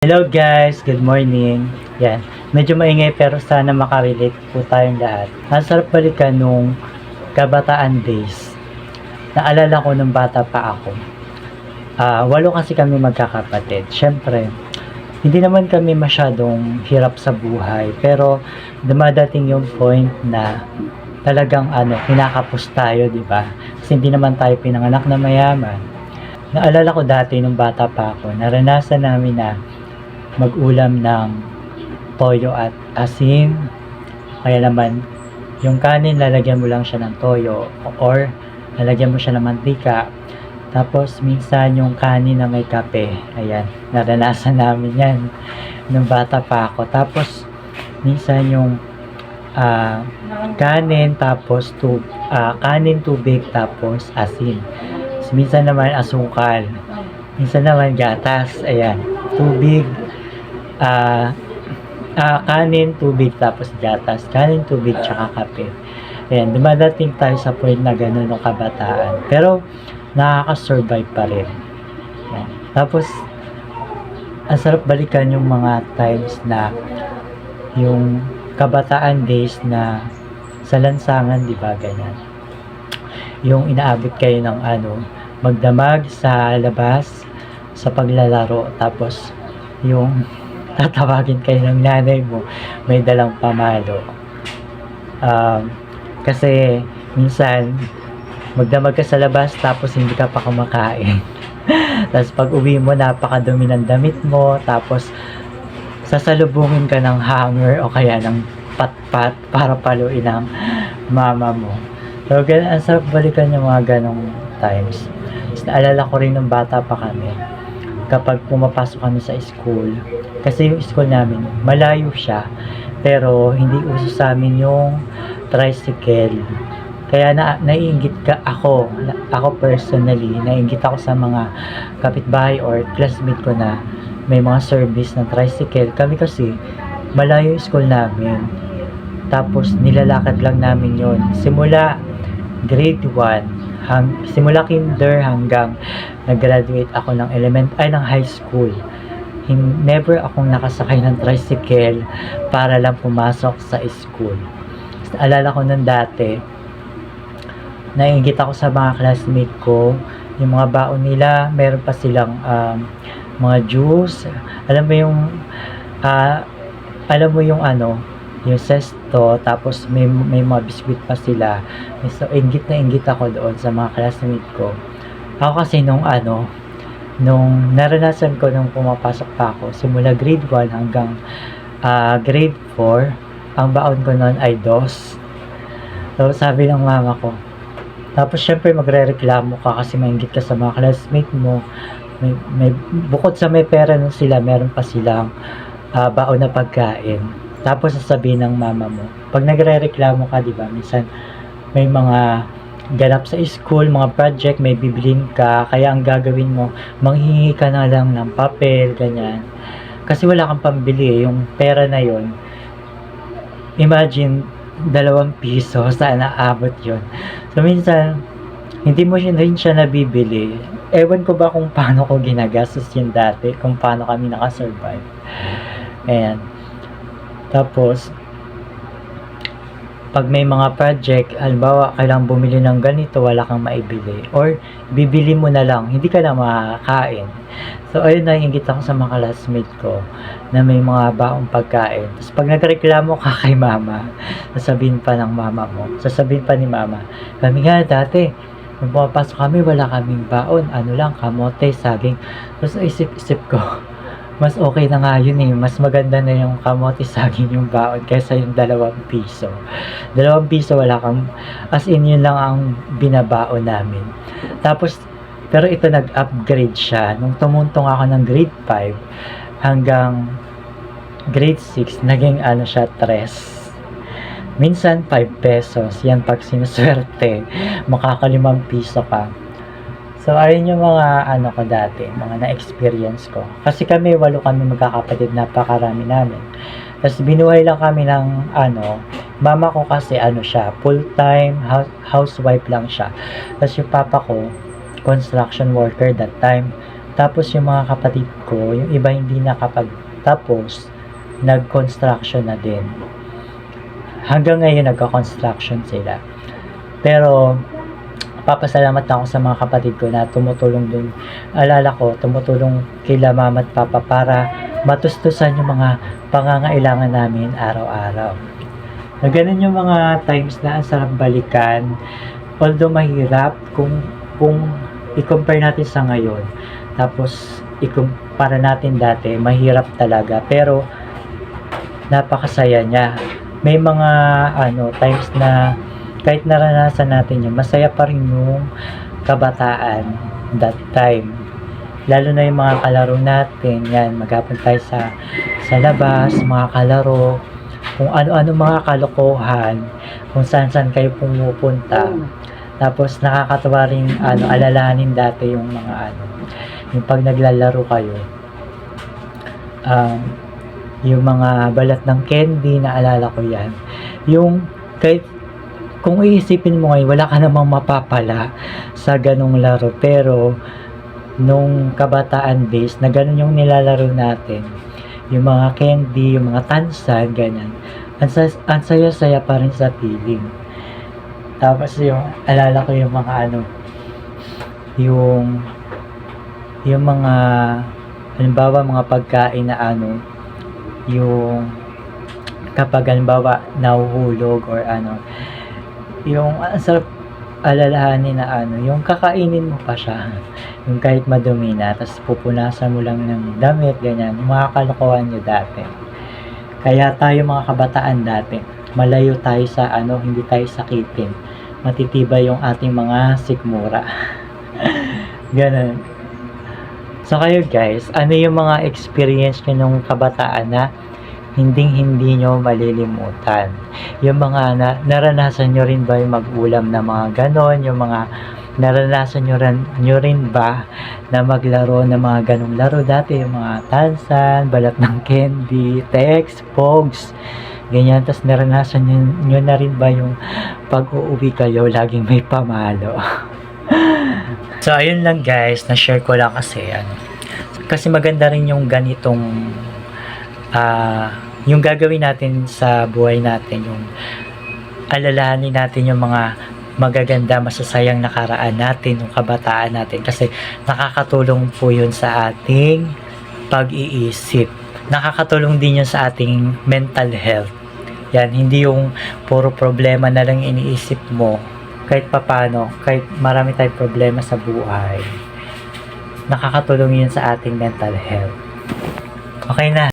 Hello guys, good morning. Yan, medyo maingay pero sana makarelate po tayong lahat. Ang sarap balikan nung kabataan days. Naalala ko nung bata pa ako. Walo kasi kami magkakapatid. Siyempre, hindi naman kami masyadong hirap sa buhay. Pero dumadating yung point na talagang kinakapos tayo, di ba? Kasi hindi naman tayo pinanganak na mayaman. Naalala ko dati nung bata pa ako, naranasan namin na mag-ulam ng toyo at asin. Kaya naman, yung kanin lalagyan mo lang siya ng toyo or lalagyan mo siya ng mantika. Tapos minsan yung kanin na may kape. Ayan, naranasan namin yan nung bata pa ako. Tapos minsan yung kanin tapos kanin, tubig tapos asin. Tapos minsan naman asukal. Minsan naman gatas. Ayan, tubig, kanin, tubig, tapos gatas. Kanin, tubig, tsaka kape. Ayan, dumadating tayo sa point na gano'n ng kabataan. Pero, nakaka-survive pa rin. Ayan. Tapos, ang sarap balikan yung mga times na yung kabataan days na sa lansangan, di ba, ganyan. Yung inaabot kayo ng magdamag sa labas, sa paglalaro, tapos yung tatawagin kayo ng nanay mo, may dalang pamalo. Kasi minsan magdamag ka sa labas tapos hindi ka pa kumakain. Tapos pag uwi mo, napakadumi ng damit mo, tapos sasalubungin ka ng hanger o kaya ng patpat para paluin ng mama mo. So, ang sarap balikan yung mga ganong times. Tapos naalala ko rin nung bata pa kami, kapag pumapasok kami sa school, kasi yung school namin malayo siya, pero hindi uso sa amin yung tricycle. Kaya naiinggit ako personally, naiinggit ako sa mga kapitbahay or classmate ko na may mga service ng tricycle. Kami kasi malayo yung school namin, tapos nilalakad lang namin yon simula grade 1, simula kinder hanggang nag-graduate ako ng ng high school. Never akong nakasakay ng tricycle para lang pumasok sa school. Alala ko nun dati, naiinggit ako sa mga classmate ko, yung mga baon nila, meron pa silang mga juice. Alam mo yung yung sesto, tapos may mga biscuit pa sila. So, inggit na inggit ako doon sa mga classmate ko. Ako kasi nung naranasan ko nung pumapasok pa ako, simula grade 1 hanggang grade 4, ang baon ko noon ay dos. So, sabi ng mama ko, tapos syempre magrereklamo ka kasi mainggit ka sa mga classmate mo. Bukod sa may pera nun sila, meron pa silang baon na pagkain. Tapos sasabihin ng mama mo, pag nagrereklamo ka, di ba, minsan may mga ganap sa school, mga project, may bibilin ka, kaya ang gagawin mo, manghihingi ka na lang ng papel, ganyan. Kasi wala kang pambili, yung pera na yon. Imagine, 2 piso, saan naabot yon. So minsan, hindi mo rin siya nabibili. Ewan ko ba kung paano ko ginagastos yun dati, kung paano kami nakasurvive. Ayan. Tapos, pag may mga project, halimbawa, kailangang bumili ng ganito, wala kang maibili. Or, bibili mo na lang, hindi ka na makakain. So, ayun, naiingit ako sa mga classmate ko na may mga baong pagkain. Tapos, pag nagreklamo ka kay mama, sasabihin pa ni mama, kami nga dati, nung pumapasok kami, wala kaming baon, kamote, saging. Tapos, isip ko, mas okay na nga yun eh. Mas maganda na yung kamote saging yung baon kaysa yung 2 piso. 2 piso wala kang, as in yun lang ang binabaon namin. Tapos, pero ito nag-upgrade siya. Nung tumuntong ako ng grade 5 hanggang grade 6, naging siya 3. Minsan 5 pesos. Yan pag sinuswerte, makaka 5 piso ka. So, ayun yung mga ko dati, mga na-experience ko. Kasi kami, 8 kami magkakapatid, napakarami namin. Tapos, binuhay lang kami ng mama ko kasi siya, full-time housewife lang siya. Tapos, yung papa ko, construction worker that time. Tapos yung mga kapatid ko, yung iba hindi nakapagtapos, nag-construction na din. Hanggang ngayon nagka-construction sila. Pero papasalamat ako sa mga kapatid ko na tumutulong din. Alala ko, tumutulong kila mama at papa para matustusan yung mga pangangailangan namin araw-araw. Na ganun yung mga times na ang sarap balikan. Although mahirap kung i-compare natin sa ngayon. Tapos ikumpara natin dati, mahirap talaga. Pero napakasaya niya. May mga times na kahit naranasan natin yun, masaya pa rin yung kabataan that time. Lalo na yung mga kalaro natin, yan, maghapon tayo sa labas, mga kalaro, kung ano-ano mga kalokohan, kung saan-saan kayo pumupunta. Tapos nakakatawa rin alalahanin dati yung mga yung pag naglalaro kayo. Yung mga balat ng candy, naalala ko yan. Yung kahit kung iisipin mo ngayon, wala ka namang mapapala sa ganong laro. Pero, nung kabataan days, na ganon yung nilalaro natin. Yung mga candy, yung mga tansan, ganyan. Ang saya-saya pa rin sa feeling. Tapos yung, alala ko yung mga yung mga, halimbawa mga pagkain na yung kapag halimbawa nahuhulog or yung sarap alalahanin na yung kakainin mo pa siya, yung kahit madumi na, tapos pupunasan mo lang ng damit, ganyan, yung mga kalokohan nyo dati. Kaya tayo mga kabataan dati, malayo tayo sa hindi tayo sakitin, matitibay yung ating mga sikmura. Ganun. So kayo guys, ano yung mga experience nyo nung kabataan na hindi nyo malilimutan? Yung mga naranasan nyo rin ba yung mag-ulam na mga ganon? Yung mga naranasan nyo rin ba na maglaro ng mga ganong laro dati? Yung mga tansan, balat ng candy, text, pogs, ganyan. Tapos naranasan nyo na rin ba yung pag-uuwi kayo, laging may pamalo? So ayun lang guys, na-share ko lang kasi maganda rin yung ganitong yung gagawin natin sa buhay natin, yung alalahanin natin yung mga magaganda, masasayang nakaraan natin, yung kabataan natin, kasi nakakatulong po yun sa ating pag-iisip. Nakakatulong din yun sa ating mental health. Yan, hindi yung puro problema na lang iniisip mo. Kahit papano, kahit marami tayong problema sa buhay, nakakatulong yun sa ating mental health. Okay na.